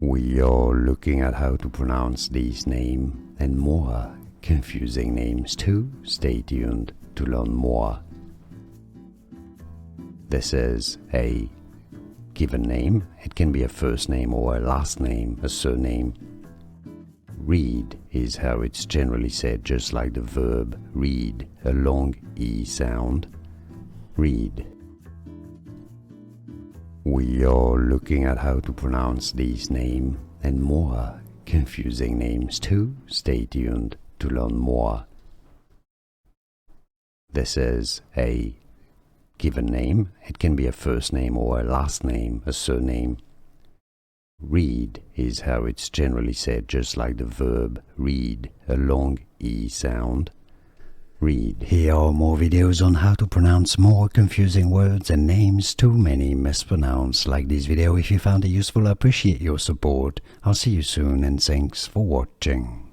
We are looking at how to pronounce these names and more confusing names too. Stay tuned to learn more. This is a given name. It can be a first name or a last name, a surname. Read is how it's generally said, just like the verb read, a long E sound. Read. We are looking at how to pronounce these names and more confusing names too. Stay tuned to learn more. This is a given name. It can be a first name or a last name, a surname. Read is how it's generally said, just like the verb read, a long E sound. Read. Here are more videos on how to pronounce more confusing words and names too many mispronounced. Like this video if you found it useful. I appreciate your support. I'll see you soon and thanks for watching.